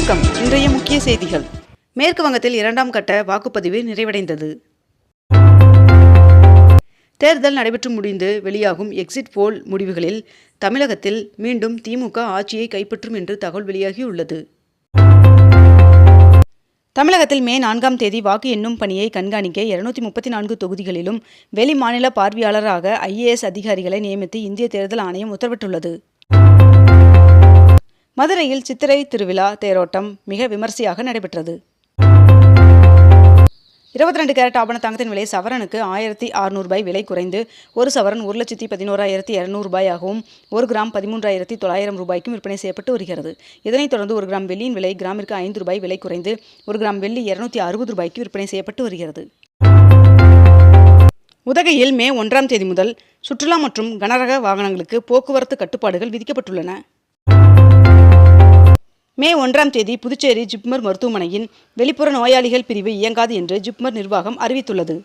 வணக்கம். இன்றைய முக்கிய செய்திகள். மேற்கு வங்கத்தில் 2ஆம் கட்ட வாக்குப்பதிவு நிறைவடைந்தது. தேர்தல் நடைபெற்று முடிந்து வெளியாகும் எக்ஸிட் போல் முடிவுகளில் தமிழகத்தில் மீண்டும் திமுக ஆட்சியை கைப்பற்றும் என்று தகவல் வெளியாகியுள்ளது. தமிழகத்தில் மே 4ஆம் தேதி வாக்கு எண்ணும் பணியை கண்காணிக்க 234 தொகுதிகளிலும் வெளி மாநில பார்வையாளராக IAS அதிகாரிகளை நியமித்து இந்திய தேர்தல் ஆணையம் உத்தரவிட்டுள்ளது. மதுரையில் சித்திரை திருவிழா தேரோட்டம் மிக விமர்சையாக நடைபெற்றது. 22 கேரட் ஆபண தங்கத்தின் விலை சவரனுக்கு 1600 விலை குறைந்து ஒரு சவரன் 1,11,200 ஆகவும் 1 கிராம் 13,900 ரூபாய்க்கும் விற்பனை செய்யப்பட்டு வருகிறது. இதனைத் தொடர்ந்து 1 கிராம் வெள்ளியின் விலை கிராமிற்கு 5 விலை குறைந்து 1 கிராம் வெள்ளி 260 ரூபாய்க்கு விற்பனை செய்யப்பட்டு வருகிறது. உதகையில் மே 1ஆம் தேதி முதல் சுற்றுலா மற்றும் கனரக வாகனங்களுக்கு போக்குவரத்து கட்டுப்பாடுகள் விதிக்கப்பட்டுள்ளன. மே 1ஆம் தேதி புதுச்சேரி ஜிப்மர் மருத்துவமனையின் வெளிப்புற நோயாளிகள் பிரிவு இயங்காது என்று ஜிப்மர் நிர்வாகம் அறிவித்துள்ளது.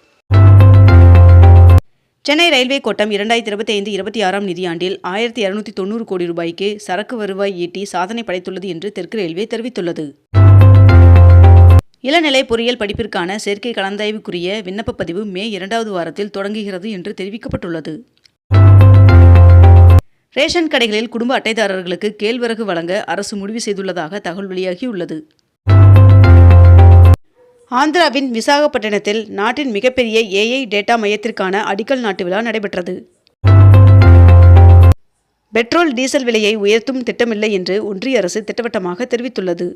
சென்னை ரயில்வே கோட்டம் 2025-26ஆம் நிதியாண்டில் 1290 கோடி ரூபாய்க்கு சரக்கு வருவாய் ஈட்டி சாதனை படைத்துள்ளது என்று தெற்கு ரயில்வே தெரிவித்துள்ளது. இளநிலை பொறியியல் படிப்பிற்கான சேர்க்கை கலந்தாய்வுக்குரிய விண்ணப்ப பதிவு மே 2வது வாரத்தில் தொடங்குகிறது என்று தெரிவிக்கப்பட்டுள்ளது. ரேஷன் கடைகளில் குடும்ப அட்டைதாரர்களுக்கு கேழ்வரகு வழங்க அரசு முடிவு செய்துள்ளதாக தகவல் வெளியாகியுள்ளது. ஆந்திராவின் விசாகப்பட்டினத்தில் நாட்டின் மிகப்பெரிய AI டேட்டா மையத்திற்கான அடிக்கல் நாட்டு விழா நடைபெற்றது. பெட்ரோல் டீசல் விலையை உயர்த்தும் திட்டமில்லை என்று ஒன்றிய அரசு திட்டவட்டமாக தெரிவித்துள்ளது.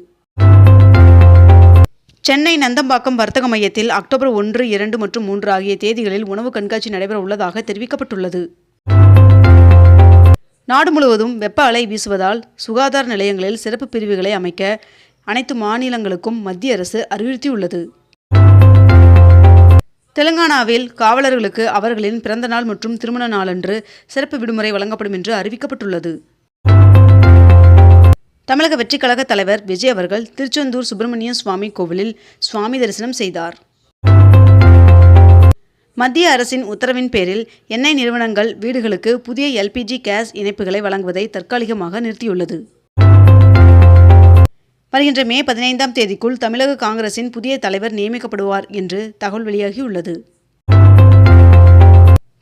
சென்னை நந்தம்பாக்கம் வர்த்தக மையத்தில் அக்டோபர் 1, 2 மற்றும் 3 ஆகிய தேதிகளில் உணவு கண்காட்சி நடைபெற உள்ளதாக தெரிவிக்கப்பட்டுள்ளது. நாடு முழுவதும் வெப்ப அலை வீசுவதால் சுகாதார நிலையங்களில் சிறப்பு பிரிவுகளை அமைக்க அனைத்து மாநிலங்களுக்கும் மத்திய அரசு அறிவுறுத்தியுள்ளது. தெலுங்கானாவில் காவலர்களுக்கு அவர்களின் பிறந்த நாள் மற்றும் திருமண நாளன்று சிறப்பு விடுமுறை வழங்கப்படும் என்று அறிவிக்கப்பட்டுள்ளது. தமிழக வெற்றிக் கழக தலைவர் விஜய் அவர்கள் திருச்செந்தூர் சுப்பிரமணிய சுவாமி கோவிலில் சுவாமி தரிசனம் செய்தார். மத்திய அரசின் உத்தரவின் பேரில் எண்ணெய் நிறுவனங்கள் வீடுகளுக்கு புதிய LPG கேஸ் இணைப்புகளை வழங்குவதை தற்காலிகமாக நிறுத்தியுள்ளது. வருகின்ற மே 15ஆம் தேதிக்குள் தமிழக காங்கிரசின் புதிய தலைவர் நியமிக்கப்படுவார் என்று தகவல் வெளியாகியுள்ளது.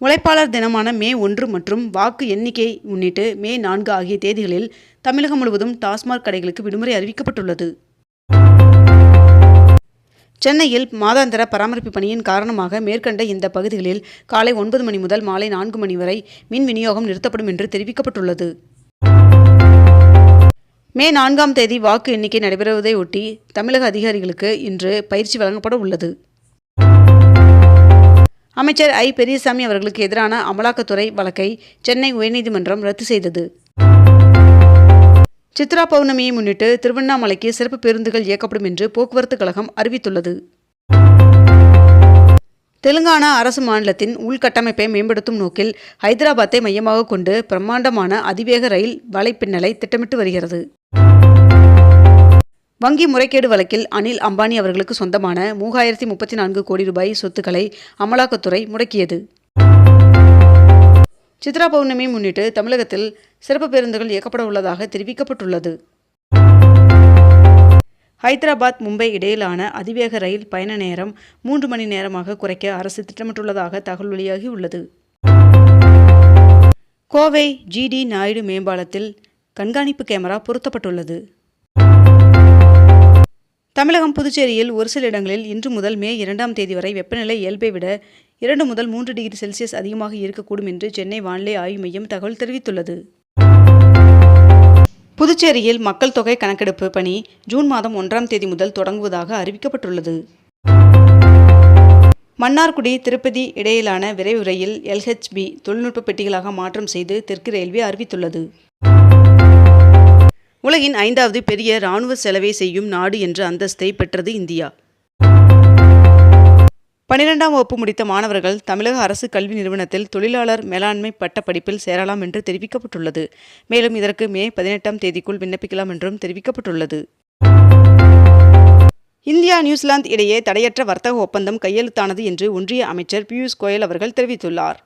உழைப்பாளர் தினமான மே 1 மற்றும் வாக்கு எண்ணிக்கை முன்னிட்டு மே 4 ஆகிய தேதிகளில் தமிழகம் முழுவதும் டாஸ்மாக் கடைகளுக்கு விடுமுறை அறிவிக்கப்பட்டுள்ளது. சென்னையில் மாதாந்திர பராமரிப்பு பணியின் காரணமாக மேற்கண்ட இந்த பகுதிகளில் காலை 9 மணி முதல் மாலை 4 மணி வரை மின் விநியோகம் நிறுத்தப்படும் என்று தெரிவிக்கப்பட்டுள்ளது. மே 4ஆம் தேதி வாக்கு எண்ணிக்கை நடைபெறுவதை ஒட்டி தமிழக அதிகாரிகளுக்கு இன்று பயிற்சி வழங்கப்பட உள்ளது. அமைச்சர் பெரியசாமி அவர்களுக்கு எதிரான அமலாக்கத்துறை வழக்கை சென்னை உயர்நீதிமன்றம் ரத்து செய்தது. சித்ரா பௌர்ணமியை முன்னிட்டு திருவண்ணாமலைக்கு சிறப்பு பேருந்துகள் இயக்கப்படும் என்று போக்குவரத்து கழகம் அறிவித்துள்ளது. தெலுங்கானா அரசு மாநிலத்தின் உள்கட்டமைப்பை மேம்படுத்தும் நோக்கில் ஹைதராபாத்தை மையமாக கொண்டு பிரம்மாண்டமான அதிவேக ரயில் வலைப்பின்னலை திட்டமிட்டு வருகிறது. வங்கி முறைகேடு வழக்கில் அனில் அம்பானி அவர்களுக்கு சொந்தமான 3034 கோடி ரூபாய் சொத்துக்களை அமலாக்கத்துறை முடக்கியது. சித்ரா பௌர்ணமியை முன்னிட்டு தமிழகத்தில் சிறப்பு பேருந்துகள் இயக்கப்பட உள்ளதாக தெரிவிக்கப்பட்டுள்ளது. ஹைதராபாத் மும்பை இடையிலான அதிவேக ரயில் பயண நேரம் 3 மணி நேரமாக குறைக்க அரசு திட்டமிட்டுள்ளதாக தகவல் வெளியாகியுள்ளது. கோவை GD நாயுடு மேம்பாலத்தில் கண்காணிப்பு கேமரா பொருத்தப்பட்டுள்ளது. தமிழகம் புதுச்சேரியில் ஒரு சில இடங்களில் இன்று முதல் மே 2ஆம் தேதி வரை வெப்பநிலை இயல்பை விட 2 முதல் 3 டிகிரி செல்சியஸ் அதிகமாக இருக்கக்கூடும் என்று சென்னை வானிலை ஆய்வு மையம் தகவல் தெரிவித்துள்ளது. புதுச்சேரியில் மக்கள் தொகை கணக்கெடுப்பு பணி ஜூன் மாதம் 1ஆம் தேதி முதல் தொடங்குவதாக அறிவிக்கப்பட்டுள்ளது. மன்னார்குடி திருப்பதி இடையிலான விரைவு ரயில் LHB தொழில்நுட்ப பெட்டிகளாக மாற்றம் செய்து தெற்கு ரயில்வே அறிவித்துள்ளது. உலகின் 5வது பெரிய இராணுவ செலவை செய்யும் நாடு என்ற அந்தஸ்தை பெற்றது இந்தியா. 12ஆம் வகுப்பு முடித்த மாணவர்கள் தமிழக அரசு கல்வி நிறுவனத்தில் தொழிலாளர் மேலாண்மை பட்ட படிப்பில் சேரலாம் என்று தெரிவிக்கப்பட்டுள்ளது. மேலும் இதற்கு மே 18ஆம் தேதிக்குள் விண்ணப்பிக்கலாம் என்றும் தெரிவிக்கப்பட்டுள்ளது. இந்தியா நியூசிலாந்து இடையே தடையற்ற வர்த்தக ஒப்பந்தம் கையெழுத்தானது என்று ஒன்றிய அமைச்சர் பியூஷ் கோயல் அவர்கள் தெரிவித்துள்ளார்.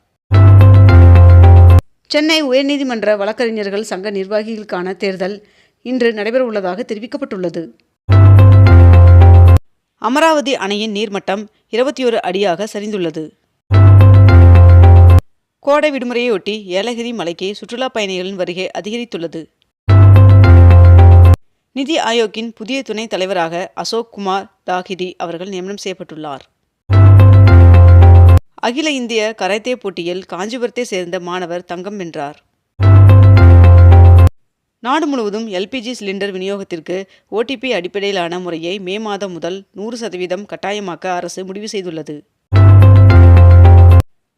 சென்னை உயர்நீதிமன்ற வழக்கறிஞர்கள் சங்க நிர்வாகிகளுக்கான தேர்தல் இன்று நடைபெற உள்ளதாக தெரிவிக்கப்பட்டுள்ளது. அமராவதி அணையின் நீர்மட்டம் 21 அடியாக சரிந்துள்ளது. கோடை விடுமுறையொட்டி ஏலகிரி மலைக்கு சுற்றுலா பயணிகளின் வருகை அதிகரித்துள்ளது. நிதி ஆயோக்கின் புதிய துணைத் தலைவராக அசோக் குமார் தாஹிரி அவர்கள் நியமனம் செய்யப்பட்டுள்ளார். அகில இந்திய கராத்தே போட்டியில் காஞ்சிபுரத்தை சேர்ந்த மாணவர் தங்கம் வென்றார். நாடு முழுவதும் எல்பிஜி சிலிண்டர் விநியோகத்திற்கு ஓடிபி அடிப்படையிலான முறையை மே மாதம் முதல் 100% கட்டாயமாக்க அரசு முடிவு செய்துள்ளது.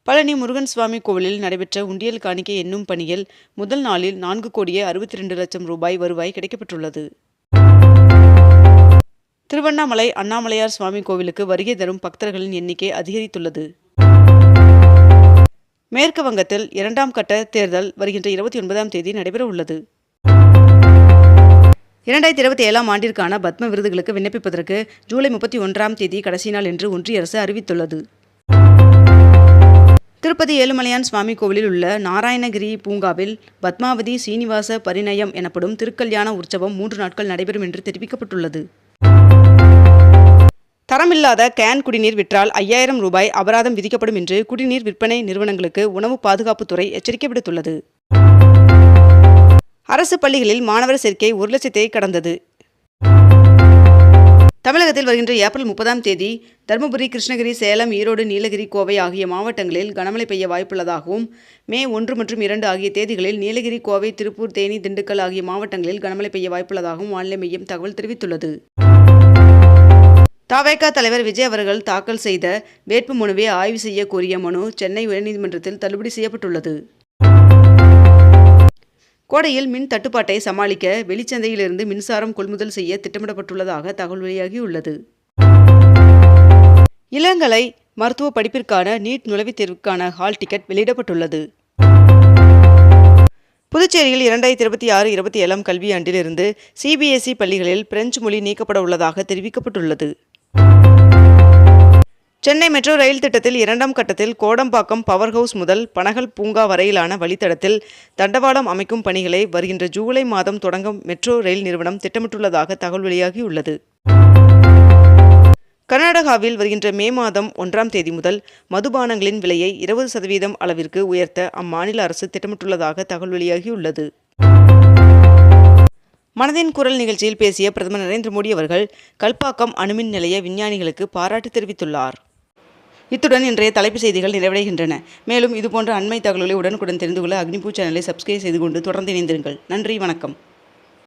பழனி முருகன் சுவாமி கோவிலில் நடைபெற்ற உண்டியல் காணிக்கை எண்ணும் பணியில் முதல் நாளில் 4,62,00,000 ரூபாய் வருவாய் கிடைக்கப்பட்டுள்ளது. திருவண்ணாமலை அண்ணாமலையார் சுவாமி கோவிலுக்கு வருகை தரும் பக்தர்களின் எண்ணிக்கை அதிகரித்துள்ளது. மேற்கு வங்கத்தில் 2ஆம் கட்ட தேர்தல் வருகின்ற 29ஆம் தேதி நடைபெற உள்ளது. 2027ஆம் ஆண்டிற்கான பத்ம விருதுகளுக்கு விண்ணப்பிப்பதற்கு ஜூலை 31ஆம் தேதி கடைசி நாள் என்று ஒன்றிய அரசு அறிவித்துள்ளது. திருப்பதி ஏழுமலையான் சுவாமி கோவிலில் உள்ள நாராயணகிரி பூங்காவில் பத்மாவதி சீனிவாச பரிணயம் எனப்படும் திருக்கல்யாண உற்சவம் 3 நாட்கள் நடைபெறும் என்று தெரிவிக்கப்பட்டுள்ளது. தரமில்லாத கேன் குடிநீர் விற்றால் 5000 ரூபாய் அபராதம் விதிக்கப்படும் என்று குடிநீர் விற்பனை நிறுவனங்களுக்கு உணவு பாதுகாப்புத்துறை எச்சரிக்கை விடுத்துள்ளது. அரசு பள்ளிகளில் மாணவர் சேர்க்கை 1,00,000 கடந்தது. தமிழகத்தில் வருகின்ற ஏப்ரல் 30ஆம் தேதி தருமபுரி, கிருஷ்ணகிரி, சேலம், ஈரோடு, நீலகிரி, கோவை ஆகிய மாவட்டங்களில் கனமழை பெய்ய வாய்ப்புள்ளதாகவும், மே 1 மற்றும் 2 ஆகிய தேதிகளில் நீலகிரி, கோவை, திருப்பூர், தேனி, திண்டுக்கல் ஆகிய மாவட்டங்களில் கனமழை பெய்ய வாய்ப்புள்ளதாகவும் வானிலை மையம் தகவல் தெரிவித்துள்ளது. தவேக தலைவர் விஜய் அவர்கள் தாக்கல் செய்த வேட்புமனுவை ஆய்வு செய்ய கோரிய மனு சென்னை உயர்நீதிமன்றத்தில் தள்ளுபடி செய்யப்பட்டுள்ளது. கோடையில் மின் தட்டுப்பாட்டை சமாளிக்க வெளிச்சந்தையிலிருந்து மின்சாரம் கொள்முதல் செய்ய திட்டமிடப்பட்டுள்ளதாக தகவல் வெளியாகியுள்ளது. இளங்கலை மருத்துவ படிப்பிற்கான நீட் நுழைவுத் தேர்வுக்கான ஹால் டிக்கெட் வெளியிடப்பட்டுள்ளது. புதுச்சேரியில் 2026-27ஆம் கல்வியாண்டிலிருந்து சிபிஎஸ்இ பள்ளிகளில் பிரெஞ்சு மொழி நீக்கப்பட உள்ளதாக தெரிவிக்கப்பட்டுள்ளது. சென்னை மெட்ரோ ரயில் திட்டத்தில் 2ஆம் கட்டத்தில் கோடம்பாக்கம் பவர் ஹவுஸ் முதல் பனகல் பூங்கா வரையிலான வழித்தடத்தில் தண்டவாளம் அமைக்கும் பணிகளை வருகின்ற ஜூலை மாதம் தொடங்க மெட்ரோ ரயில் நிறுவனம் திட்டமிட்டுள்ளதாக தகவல் வெளியாகியுள்ளது. கர்நாடகாவில் வருகின்ற மே மாதம் 1ஆம் தேதி முதல் மதுபானங்களின் விலையை 20% அளவிற்கு உயர்த்த அம்மாநில அரசு திட்டமிட்டுள்ளதாக தகவல் வெளியாகியுள்ளது. மனதின் குரல் நிகழ்ச்சியில் பேசிய பிரதமர் நரேந்திர மோடி அவர்கள் கல்பாக்கம் அணுமின் நிலைய விஞ்ஞானிகளுக்கு பாராட்டு தெரிவித்துள்ளார். இத்துடன் இன்றைய தலைப்புச் செய்திகள் நிறைவடைகின்றன. மேலும் இதுபோன்ற அண்மை தகவல்களை உடனுக்குடன் தெரிந்து கொள்ள அக்னிபூ சேனலை சப்ஸ்கிரைப் செய்து கொண்டு தொடர்ந்து இணைந்திருங்கள். நன்றி, வணக்கம்.